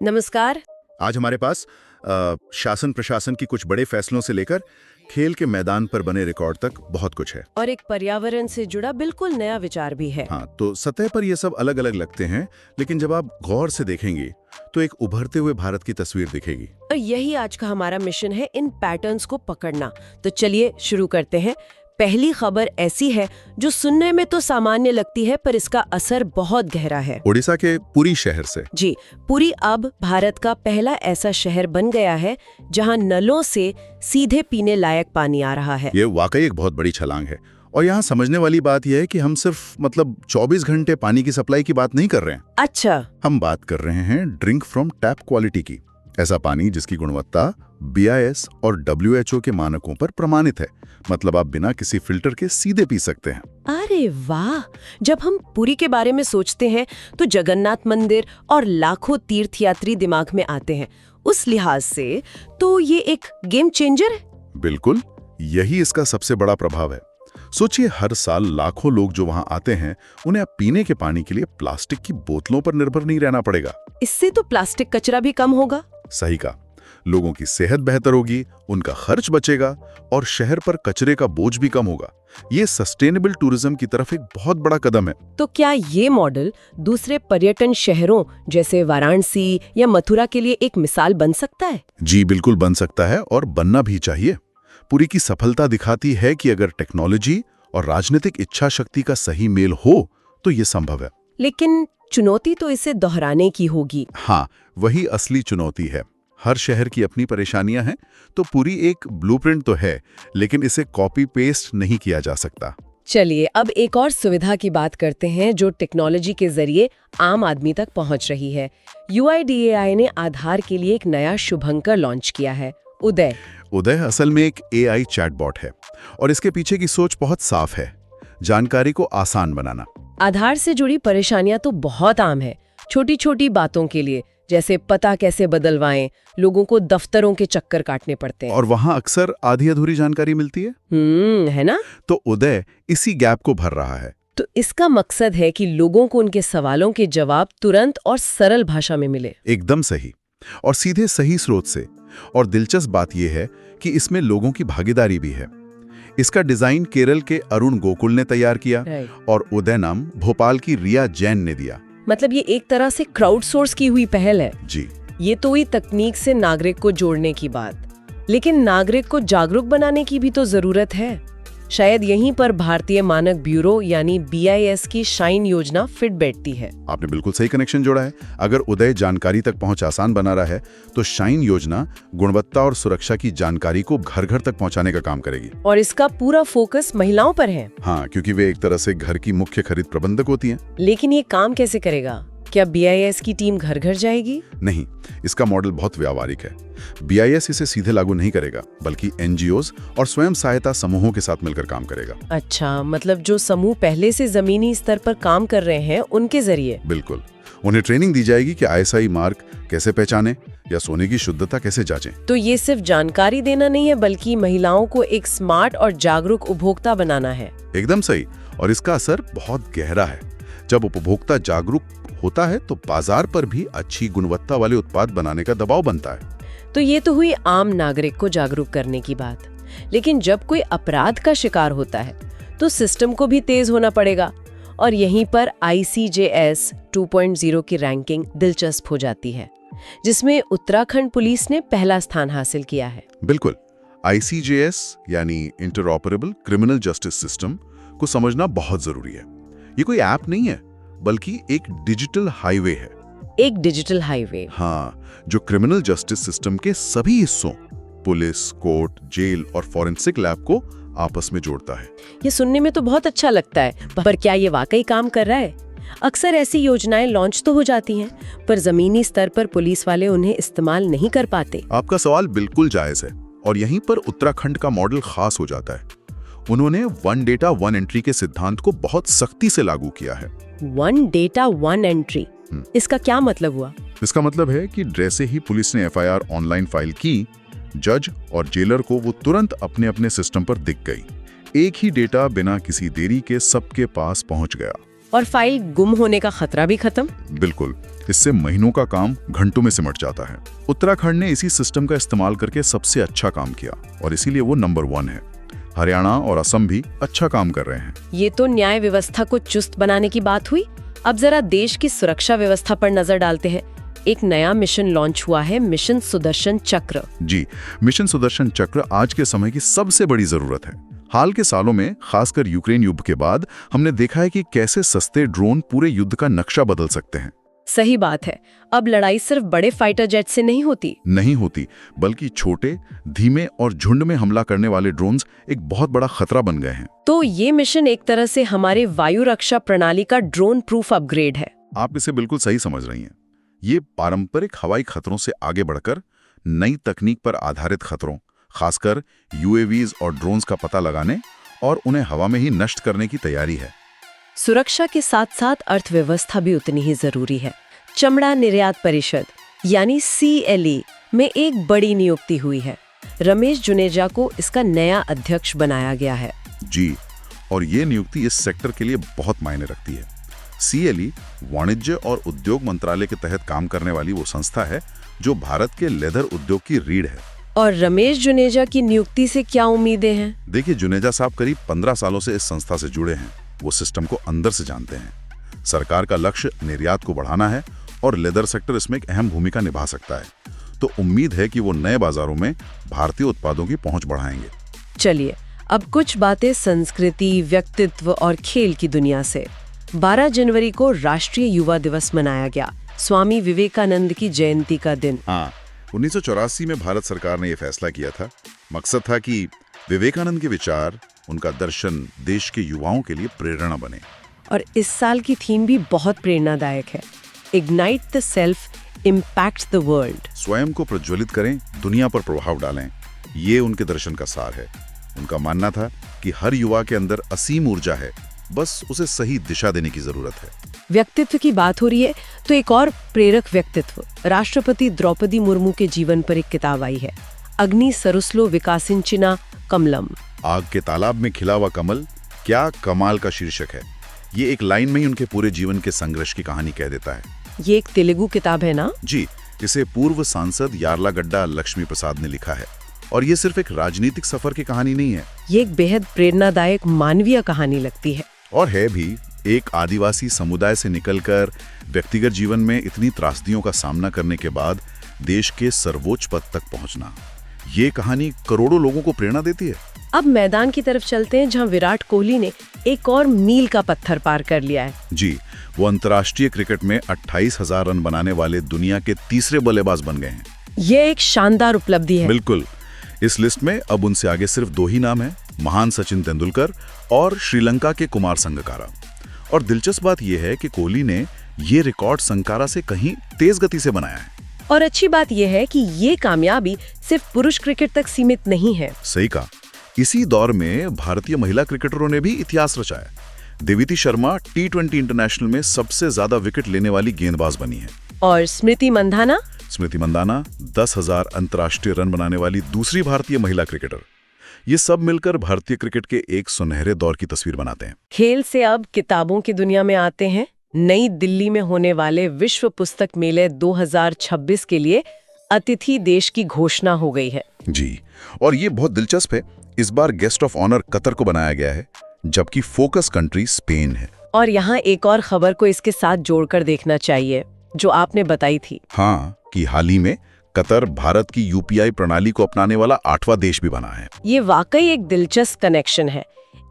नमस्कार। आज हमारे पास शासन प्रशासन की कुछ बड़े फैसलों से लेकर खेल के मैदान पर बने रिकॉर्ड तक बहुत कुछ है। और एक पर्यावरण से जुड़ा बिल्कुल नया विचार भी है। हाँ, तो सतह पर ये सब अलग अलग लगते हैं, लेकिन जब आप गौर से देखेंगे तो एक उभरते हुए भारत की तस्वीर दिखेगी। और यही आज का हमारा मिशन है, इन पैटर्न्स को पकड़ना। तो चलिए शुरू करते हैं। पहली खबर ऐसी है जो सुनने में तो सामान्य लगती है, पर इसका असर बहुत गहरा है। ओडिशा के पुरी शहर से। जी, पुरी अब भारत का पहला ऐसा शहर बन गया है जहां नलों से सीधे पीने लायक पानी आ रहा है। ये वाकई एक बहुत बड़ी छलांग है। और यहाँ समझने वाली बात यह है कि हम सिर्फ 24 घंटे पानी की सप्लाई की बात नहीं कर रहे हैं। अच्छा। हम बात कर रहे हैं ड्रिंक फ्रॉम टैप क्वालिटी की। ऐसा पानी जिसकी गुणवत्ता BIS और WHO के मानकों पर प्रमाणित है। मतलब आप बिना किसी फिल्टर के सीधे पी सकते हैं। अरे वाह! जब हम पुरी के बारे में सोचते हैं तो जगन्नाथ मंदिर और लाखों तीर्थयात्री दिमाग में आते हैं। उस लिहाज से तो ये एक गेम चेंजर है। बिल्कुल, यही इसका सबसे बड़ा प्रभाव है। सोचिए, हर साल लाखों लोग जो वहां आते हैं, उन्हें अब पीने के पानी के लिए प्लास्टिक की बोतलों पर निर्भर नहीं रहना पड़ेगा। इससे तो प्लास्टिक कचरा भी कम होगा। सही कहा। लोगों की सेहत बेहतर होगी, उनका खर्च बचेगा और शहर पर कचरे का बोझ भी कम होगा। ये सस्टेनेबल टूरिज्म की तरफ एक बहुत बड़ा कदम है। तो क्या ये मॉडल दूसरे पर्यटन शहरों जैसे वाराणसी या मथुरा के लिए एक मिसाल बन सकता है? जी बिल्कुल बन सकता है, और बनना भी चाहिए। पुरी की सफलता दिखाती है कि अगर टेक्नोलॉजी और राजनीतिक इच्छा शक्ति का सही मेल हो तो ये संभव है। लेकिन चुनौती तो इसे दोहराने की होगी। हाँ, वही असली चुनौती है। हर शहर की अपनी परेशानियां हैं, तो पूरी एक ब्लूप्रिंट तो है, लेकिन इसे कॉपी पेस्ट नहीं किया जा सकता। चलिए अब एक और सुविधा की बात करते हैं जो टेक्नोलॉजी के जरिए आम आदमी तक पहुंच रही है। UIDAI ने आधार के लिए एक नया शुभंकर लॉन्च किया है, उदय। उदय असल में एक AI चैटबॉट है, और इसके पीछे की सोच बहुत साफ है: जानकारी को आसान बनाना। आधार से जुड़ी परेशानियां तो बहुत आम है। छोटी छोटी बातों के लिए, जैसे पता कैसे बदलवाएं, लोगों को दफ्तरों के चक्कर काटने पड़ते हैं। और वहां अक्सर आधी अधूरी जानकारी मिलती है। है ना? तो उदय इसी गैप को भर रहा है। तो इसका मकसद है कि लोगों को उनके सवालों के जवाब तुरंत और सरल भाषा में मिले। एकदम सही, और सीधे सही स्रोत से। और दिलचस्प बात यह है कि इसमें लोगों की भागीदारी भी है। इसका डिजाइन केरल के अरुण गोकुल ने तैयार किया, और उदय नाम भोपाल की रिया जैन ने दिया। मतलब ये एक तरह से क्राउड सोर्स की हुई पहल है। जी। ये तो हुई तकनीक से नागरिक को जोड़ने की बात, लेकिन नागरिक को जागरूक बनाने की भी तो जरूरत है। शायद यहीं पर भारतीय मानक ब्यूरो यानी BIS की शाइन योजना फिट बैठती है। आपने बिल्कुल सही कनेक्शन जोड़ा है। अगर उदय जानकारी तक पहुंच आसान बना रहा है, तो शाइन योजना गुणवत्ता और सुरक्षा की जानकारी को घर घर तक पहुंचाने का काम करेगी। और इसका पूरा फोकस महिलाओं पर है। हाँ, क्योंकि वे एक तरह से घर की मुख्य खरीद प्रबंधक होती हैं। लेकिन ये काम कैसे करेगा? क्या BIS की टीम घर घर जाएगी? नहीं, इसका मॉडल बहुत व्यावहारिक है। BIS इसे सीधे लागू नहीं करेगा, बल्कि NGOs और स्वयं सहायता समूहों के साथ मिलकर काम करेगा। अच्छा, मतलब जो समूह पहले से जमीनी स्तर पर काम कर रहे हैं, उनके जरिए? बिल्कुल। उन्हें ट्रेनिंग दी जाएगी कि ISI मार्क कैसे पहचाने या सोने की शुद्धता कैसे जांचें। तो ये सिर्फ जानकारी देना नहीं है, बल्कि महिलाओं को एक स्मार्ट और जागरूक उपभोक्ता बनाना है। एकदम सही। और इसका असर बहुत गहरा है। जब उपभोक्ता जागरूक होता है तो बाजार पर भी अच्छी गुणवत्ता वाले उत्पाद बनाने का दबाव बनता है। तो ये तो हुई आम नागरिक को जागरूक करने की बात। लेकिन जब कोई अपराध का शिकार होता है तो सिस्टम को भी तेज होना पड़ेगा, और यहीं पर ICJS 2.0 की रैंकिंग दिलचस्प हो जाती है, जिसमें उत्तराखंड पुलिस ने पहला स्थान हासिल किया है। बिल्कुल। ICJS यानी इंटरऑपरेबल क्रिमिनल जस्टिस सिस्टम को समझना बहुत जरूरी है। ये कोई ऐप नहीं है, बल्कि एक डिजिटल हाईवे है। एक डिजिटल हाईवे? हाँ, जो क्रिमिनल जस्टिस सिस्टम के सभी हिस्सों, पुलिस, कोर्ट, जेल और फॉरेंसिक लैब को आपस में जोड़ता है। ये सुनने में तो बहुत अच्छा लगता है, पर क्या ये वाकई काम कर रहा है? अक्सर ऐसी योजनाएं लॉन्च तो हो जाती हैं, पर जमीनी स्तर पर पुलिस वाले उन्हें इस्तेमाल नहीं कर पाते। आपका सवाल बिल्कुल जायज है, और यहीं पर उत्तराखंड का मॉडल खास हो जाता है। उन्होंने वन डेटा वन एंट्री के सिद्धांत को बहुत सख्ती से लागू किया है। वन डेटा वन एंट्री, इसका क्या मतलब हुआ? इसका मतलब है कि जैसे ही पुलिस ने FIR ऑनलाइन फाइल की, जज और जेलर को वो तुरंत अपने अपने सिस्टम पर दिख गई। एक ही डेटा बिना किसी देरी के सबके पास पहुंच गया। और फाइल गुम होने का खतरा भी खत्म। बिल्कुल, इससे महीनों का काम घंटों में सिमट जाता है। उत्तराखंड ने इसी सिस्टम का इस्तेमाल करके सबसे अच्छा काम किया और इसीलिए वो नंबर 1 है। हरियाणा और असम भी अच्छा काम कर रहे हैं। ये तो न्याय व्यवस्था को चुस्त बनाने की बात हुई। अब जरा देश की सुरक्षा व्यवस्था पर नजर डालते हैं। एक नया मिशन लॉन्च हुआ है, मिशन सुदर्शन चक्र। जी, मिशन सुदर्शन चक्र आज के समय की सबसे बड़ी जरूरत है। हाल के सालों में, खासकर यूक्रेन युद्ध के बाद, हमने देखा है कि कैसे सस्ते ड्रोन पूरे युद्ध का नक्शा बदल सकते हैं। सही बात है। अब लड़ाई सिर्फ बड़े फाइटर जेट से नहीं होती, बल्कि छोटे, धीमे और झुंड में हमला करने वाले ड्रोन्स एक बहुत बड़ा खतरा बन गए हैं। तो ये मिशन एक तरह से हमारे वायु रक्षा प्रणाली का ड्रोन प्रूफ अपग्रेड है। आप इसे बिल्कुल सही समझ रही हैं। ये पारंपरिक हवाई खतरों से आगे बढ़कर नई तकनीक पर आधारित खतरों, खासकर यूएवीज और ड्रोन्स का पता लगाने और उन्हें हवा में ही नष्ट करने की तैयारी है। सुरक्षा के साथ साथ अर्थव्यवस्था भी उतनी ही जरूरी है। चमड़ा निर्यात परिषद यानी CLE में एक बड़ी नियुक्ति हुई है। रमेश जुनेजा को इसका नया अध्यक्ष बनाया गया है। जी, और ये नियुक्ति इस सेक्टर के लिए बहुत मायने रखती है। CLE वाणिज्य और उद्योग मंत्रालय के तहत काम करने वाली वो संस्था है जो भारत के लेदर उद्योग की रीढ़ है। और रमेश जुनेजा की नियुक्ति से क्या उम्मीदें हैं? देखिए, जुनेजा साहब करीब 15 सालों से इस संस्था से जुड़े हैं। वो सिस्टम को अंदर से जानते हैं। सरकार का लक्ष्य निर्यात को बढ़ाना है और लेदर सेक्टर इसमें एक अहम भूमिका निभा सकता है। तो उम्मीद है कि वो नए बाजारों में भारतीय उत्पादों की पहुंच बढ़ाएंगे। चलिए, अब कुछ बातें संस्कृति, व्यक्तित्व और खेल की दुनिया से। 12 जनवरी को राष्ट्रीय युवा दिवस मनाया गया, स्वामी विवेकानंद की जयंती का दिन। हाँ, 1984 में भारत सरकार ने यह फैसला किया था। मकसद था कि विवेकानंद के विचार, उनका दर्शन देश के युवाओं के लिए प्रेरणा बने। और इस साल की थीम भी बहुत प्रेरणादायक है, ignite the self, impact the world. स्वयं को प्रज्वलित करें, दुनिया पर प्रभाव डालें, ये उनके दर्शन का सार है। उनका मानना था कि हर युवा के अंदर असीम ऊर्जा है, बस उसे सही दिशा देने की जरूरत है। व्यक्तित्व की बात हो रही है तो एक और प्रेरक व्यक्तित्व, राष्ट्रपति द्रौपदी मुर्मू के जीवन पर एक किताब आई है, अग्नि सरुस्लो विकासिंचिना कमलम। आग के तालाब में खिला हुआ कमल, क्या कमाल का शीर्षक है। ये एक लाइन में ही उनके पूरे जीवन के संघर्ष की कहानी कह देता है। ये एक तेलुगु किताब है ना? जी, इसे पूर्व सांसद यार्लागड्डा लक्ष्मी प्रसाद ने लिखा है। और ये सिर्फ एक राजनीतिक सफर की कहानी नहीं है, ये एक बेहद प्रेरणादायक मानवीय कहानी लगती है। और है भी। एक आदिवासी समुदाय से निकलकर व्यक्तिगत जीवन में इतनी त्रासदियों का सामना करने के बाद देश के सर्वोच्च पद तक पहुंचना, ये कहानी करोड़ों लोगों को प्रेरणा देती है। अब मैदान की तरफ चलते हैं, जहां विराट कोहली ने एक और मील का पत्थर पार कर लिया है। जी, वो अंतर्राष्ट्रीय क्रिकेट में 28,000 रन बनाने वाले दुनिया के तीसरे बल्लेबाज बन गए हैं। ये एक शानदार उपलब्धि है। बिल्कुल। इस लिस्ट में अब उनसे आगे सिर्फ 2 ही नाम हैं, महान सचिन तेंदुलकर और श्रीलंका के कुमार संगकारा। और दिलचस्प बात यह है कि कोहली ने ये रिकॉर्ड संगकारा से कहीं तेज गति से बनाया है। और अच्छी बात यह है कि ये कामयाबी सिर्फ पुरुष क्रिकेट तक सीमित नहीं है। सही कहा। इसी दौर में भारतीय महिला क्रिकेटरों ने भी इतिहास रचाया। देविती शर्मा T20 इंटरनेशनल में सबसे ज्यादा विकेट लेने वाली गेंदबाज बनी है। और स्मृति मंधाना 10,000 अंतर्राष्ट्रीय रन बनाने वाली दूसरी भारतीय महिला क्रिकेटर। ये सब मिलकर भारतीय क्रिकेट के एक सुनहरे दौर की तस्वीर बनाते हैं। खेल से अब किताबों की दुनिया में आते हैं। नई दिल्ली में होने वाले विश्व पुस्तक मेले 2026 के लिए अतिथि देश की घोषणा हो गई है। जी, और ये बहुत दिलचस्प है। इस बार गेस्ट ऑफ ऑनर कतर को बनाया गया है, जबकि फोकस कंट्री स्पेन है। और यहाँ एक और खबर को इसके साथ जोड़कर देखना चाहिए जो आपने बताई थी। हाँ, कि हाल ही में कतर भारत की UPI प्रणाली को अपनाने वाला 8वां देश भी बना है। ये वाकई एक दिलचस्प कनेक्शन है।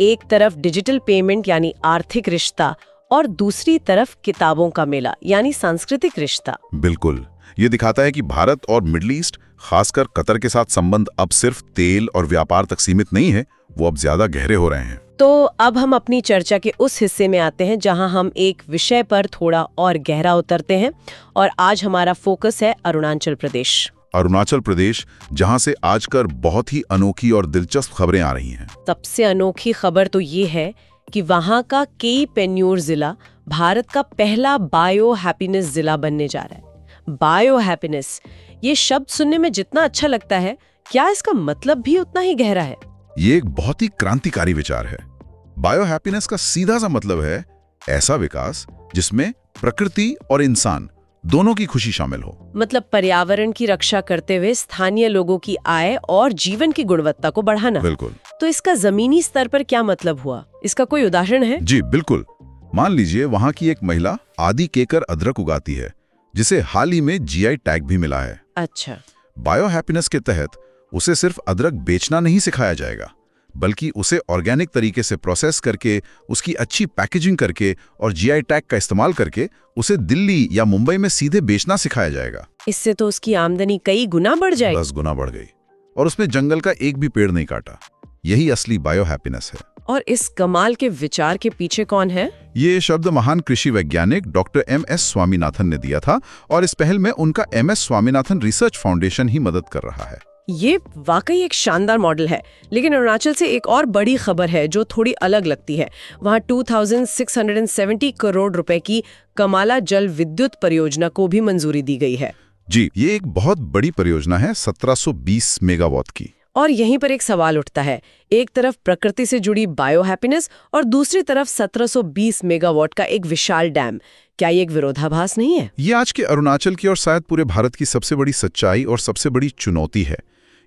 एक तरफ डिजिटल पेमेंट यानी आर्थिक रिश्ता और दूसरी तरफ किताबों का मेला यानी सांस्कृतिक रिश्ता। बिल्कुल, ये दिखाता है कि भारत और मिडिल ईस्ट, खासकर कतर के साथ संबंध अब सिर्फ तेल और व्यापार तक सीमित नहीं है, वो अब ज्यादा गहरे हो रहे हैं। तो अब हम अपनी चर्चा के उस हिस्से में आते हैं जहां हम एक विषय पर थोड़ा और गहरा उतरते हैं। और आज हमारा फोकस है अरुणाचल प्रदेश। अरुणाचल प्रदेश, जहां से आजकल बहुत ही अनोखी और दिलचस्प खबरें आ रही हैं। सबसे अनोखी खबर तो ये है कि वहां का केई पेन्यूर जिला भारत का पहला बायो हैप्पीनेस जिला बनने जा रहा है। बायो हैप्पीनेस, ये शब्द सुनने में जितना अच्छा लगता है, क्या इसका मतलब भी उतना ही गहरा है? ये एक बहुत ही क्रांतिकारी विचार है। बायो हैप्पीनेस का सीधा सा मतलब है ऐसा विकास जिसमें प्रकृति और इंसान दोनों की खुशी शामिल हो। मतलब पर्यावरण की रक्षा करते हुए स्थानीय लोगों की आय और जीवन की गुणवत्ता को बढ़ाना। बिल्कुल। तो इसका जमीनी स्तर पर क्या मतलब हुआ? इसका कोई उदाहरण है? जी बिल्कुल। मान लीजिए वहां की एक महिला आदि केकर अदरक उगाती है, जिसे हाल ही में जीआई टैग भी मिला है। अच्छा। बायो हैप्पीनेस के तहत उसे सिर्फ अदरक बेचना नहीं सिखाया जाएगा, बल्कि उसे ऑर्गेनिक तरीके से प्रोसेस करके, उसकी अच्छी पैकेजिंग करके और जीआई टैग का इस्तेमाल करके उसे दिल्ली या मुंबई में सीधे बेचना सिखाया जाएगा। इससे तो उसकी आमदनी कई गुना बढ़ जाएगी। 10 गुना बढ़ गई। और उसने जंगल का एक भी पेड़ नहीं काटा। यही असली बायो हैप्पीनेस है। और इस कमाल के विचार के पीछे कौन है? ये शब्द महान कृषि वैज्ञानिक डॉक्टर MS स्वामीनाथन ने दिया था, और इस पहल में उनका MS स्वामीनाथन रिसर्च फाउंडेशन ही मदद कर रहा है। ये वाकई एक शानदार मॉडल है। लेकिन अरुणाचल से एक और बड़ी खबर है जो थोड़ी अलग लगती है। वहाँ 2670 करोड़ रुपए की कमाला जल विद्युत परियोजना को भी मंजूरी दी गई है। जी, ये एक बहुत बड़ी परियोजना है, 1720 मेगावाट की। और यहीं पर एक सवाल उठता है, एक तरफ प्रकृति से जुड़ी बायो हैप्पीनेस और दूसरी तरफ 1720 मेगावाट का एक विशाल डैम। क्या ये एक विरोधाभास नहीं है? ये आज के अरुणाचल की और शायद पूरे भारत की सबसे बड़ी सच्चाई और सबसे बड़ी चुनौती है।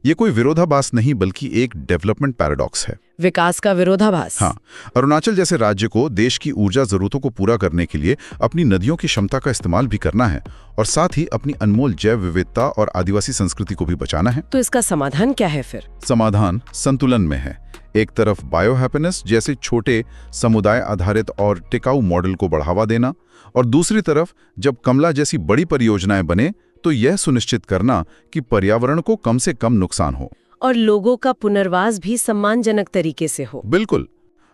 ये कोई विरोधाभास नहीं, बल्कि एक डेवलपमेंट पैराडॉक्स है। विकास का विरोधाभास। हाँ, अरुणाचल जैसे राज्य को देश की ऊर्जा जरूरतों को पूरा करने के लिए अपनी नदियों की क्षमता का इस्तेमाल भी करना है, और साथ ही अपनी अनमोल जैव विविधता और आदिवासी संस्कृति को भी बचाना है। तो इसका समाधान क्या है फिर? समाधान संतुलन में है। एक तरफ बायो हैप्पीनेस जैसे छोटे समुदाय आधारित और टिकाऊ मॉडल को बढ़ावा देना, और दूसरी तरफ जब कमला जैसी बड़ी परियोजनाएं बने तो यह सुनिश्चित करना कि पर्यावरण को कम से कम नुकसान हो और लोगों का पुनर्वास भी सम्मानजनक तरीके से हो। बिल्कुल।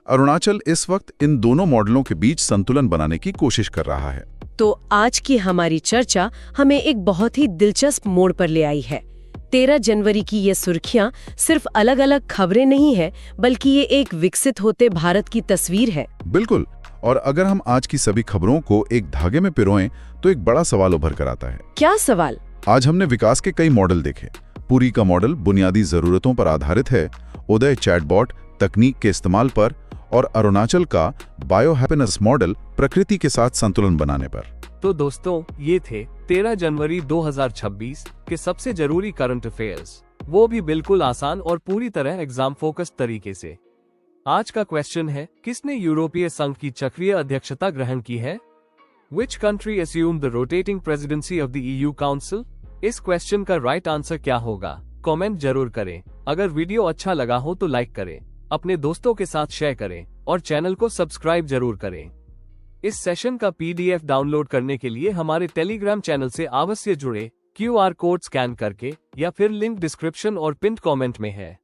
अरुणाचल इस वक्त इन दोनों मॉडलों के बीच संतुलन बनाने की कोशिश कर रहा है। तो आज की हमारी चर्चा हमें एक बहुत ही दिलचस्प मोड़ पर ले आई है। 13 जनवरी की ये सुर्खियां सिर्फ अलग अलग खबरें नहीं है, बल्कि ये एक विकसित होते भारत की तस्वीर है। बिल्कुल। और अगर हम आज की सभी खबरों को एक धागे में पिरोएं तो एक बड़ा सवाल उभर कर आता है। क्या सवाल? आज हमने विकास के कई मॉडल देखे। पुरी का मॉडल बुनियादी जरूरतों पर आधारित है, उदय चैटबॉट तकनीक के इस्तेमाल पर, और अरुणाचल का बायो हैप्पीनेस मॉडल प्रकृति के साथ संतुलन बनाने पर। तो दोस्तों, ये थे 13 जनवरी 2026 के सबसे जरूरी करंट अफेयर्स, वो भी बिल्कुल आसान और पूरी तरह एग्जाम फोकस्ड तरीके से। आज का क्वेश्चन है, किसने यूरोपीय संघ की चक्रीय अध्यक्षता ग्रहण की है? Which country assumed the rotating presidency of the EU Council? इस क्वेश्चन का राइट आंसर क्या होगा? कमेंट जरूर करें। अगर वीडियो अच्छा लगा हो तो लाइक करें, अपने दोस्तों के साथ शेयर करें और चैनल को सब्सक्राइब जरूर करें। इस सेशन का PDF डाउनलोड करने के लिए हमारे टेलीग्राम चैनल से अवश्य जुड़े, QR कोड स्कैन करके, या फिर लिंक डिस्क्रिप्शन और पिन कमेंट में है।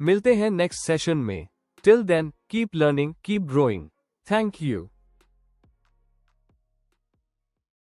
मिलते हैं नेक्स्ट सेशन में। Till then, keep learning, keep growing. Thank you.